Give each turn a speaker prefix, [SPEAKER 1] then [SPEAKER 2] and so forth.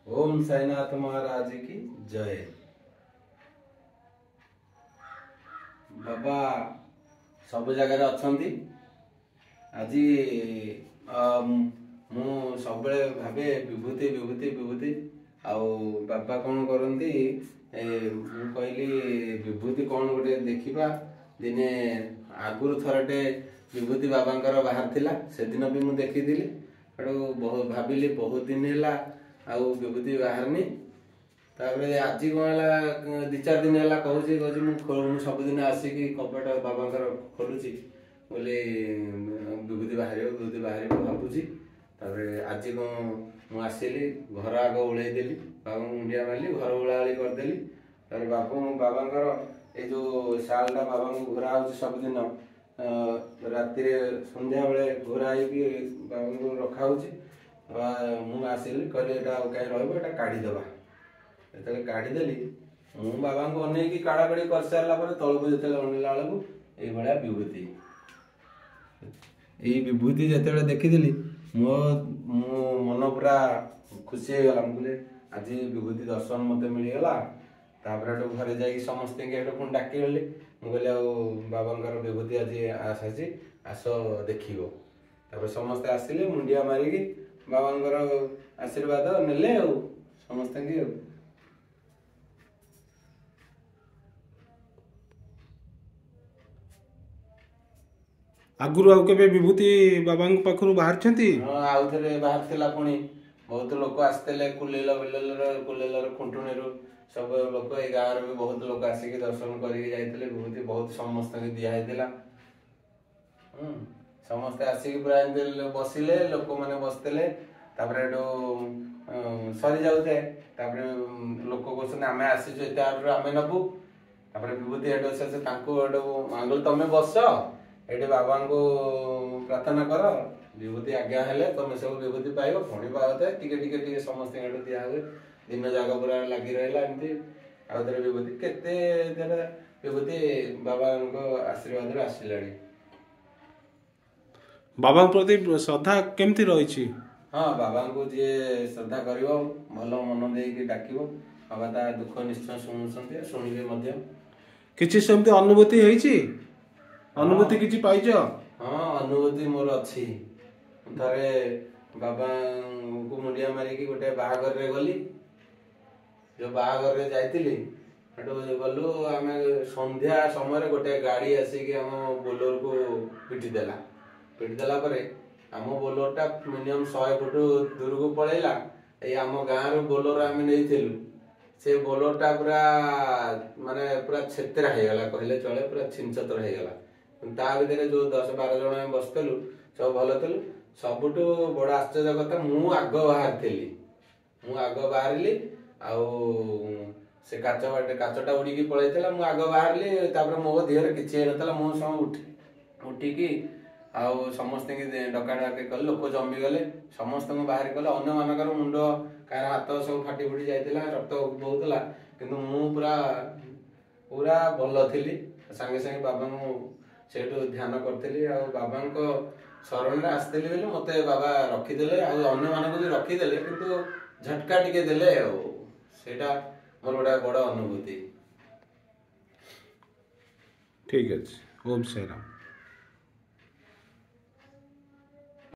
[SPEAKER 1] ओम साईनाथ महाराज की जय। बाबा सब जगह अच्छी आज मु सब भावे विभूति विभूति विभूति आउ बाबा कौन करती कहली विभूति कौन गोटे देखा दिने आगुरी थरटे विभूति बाबांकर बाहर थिला से दिन भी मुझे देखी भाविली बहुत दिन है आउ विभूति बाहरनी आज कौन है 2-4 दिन है कहूँ सबुदिन आसिक कपट बाबांकर खोलुची बोले विभूति बाहर भावुची आज कौन मुझे घर आग ओल्लैदेली बाबा मुंडिया मारली घर ओलाओली करदेली बाबांकर ये जो सालटा बाबा को घोरा हो सबुदिन राति संध्या बेले घोरा बाबा को रखा मुझे आसिली कहले कहीं रहा काढ़ीदेवा जो काढ़ीदेली मु बाबा को अनेक काढ़ा काढ़ी कर सारा तौक जो अनेला बेलू ये विभूति ये विभूति जो देखीदी मो मन पूरा खुशी हो गला मुझे आज विभूति दर्शन मत मिलगला घरे जा समस्त पुणी डाकिगली मुझे बाबांकर विभूति आज आस देख समस्ते आसिले मुंडिया मारिकी बाबांकर आशीर्वाद नेले समस्त
[SPEAKER 2] आगुरु आउ केबे विभूति बाबा पाखरु बाहर छथि
[SPEAKER 1] आउ थरे बाहर थिला पुणी बहुत लोक आस्तेले कुलेलर खुंटुणी सब लोक ए गाँव भी बहुत लोक आसिक दर्शन करके जाइए विभूति बहुत समस्त दिखाई समस्ते आसिक पूरा बसिले लोक मैंने बसते सरी जाऊे लोक कहते आम आसीचु एत आम नबू विभूति आंगुल तुम बस ये बाबा को प्रार्थना कर विभूति आज्ञा हेले तुम सब विभूति पाइब पुणी पाते टे समस्त दिया हुए दिन जाक पूरा लगी रहा एमती आउे विभूति केते विभूति बाबा आशीर्वाद आसला
[SPEAKER 2] बाबा प्रति श्रद्धा केमती रही
[SPEAKER 1] हाँ बाबा को जी श्रद्धा कर भल मन दे डाक बाबा ता दुख निश्चय शुणुंट शुणवे
[SPEAKER 2] किसी सेमती अनुभूति है अनुभूति किसी पाइच
[SPEAKER 1] हाँ अनुभूति मोर अच्छी थे बाबा को मुंडिया मारिकी गोटे बाहागर रे गली जो बाहागर रे जाइली गलु आम संध्या समय गोटे गाड़ी आसिक आम बोलोर को पिटिदेला आम बोलोरटा मिनिमम 100 फुट दूर को पलैला ये आम गाँव बोलोर आम नहीं से बोलोरटा पूरा माने पूरा छेतरा होगला कहले चले पूरा छिनछतर होगला ता भर जो 10-12 जन आम बसलु सब भल थलु सबुठ बड़ आश्चर्य कथा मु आग बाहरी से काचटा उड़ीकी पलैला मुझे आग बाहरी मो देहर किसी ना मो सब उठिकी आउ समस्त डकाडाकी कले लोक जमी गले समस्त बाहर कले अन्य मानकर मुंड कार हाथ सब फाटी फुटी जाइला रक्त बहुला किंतु मु पूरा पूरा भल थी सांगे सांगे बाबा से ध्यान करी बाबा शरण में आसती बोले मत बाबा रखीदे अन्य मानक भी रखीदे किंतु झटका टिके देले सेटा मोर गोटे बड़ अनुभूति।
[SPEAKER 2] ठीक है। ओम साईराम।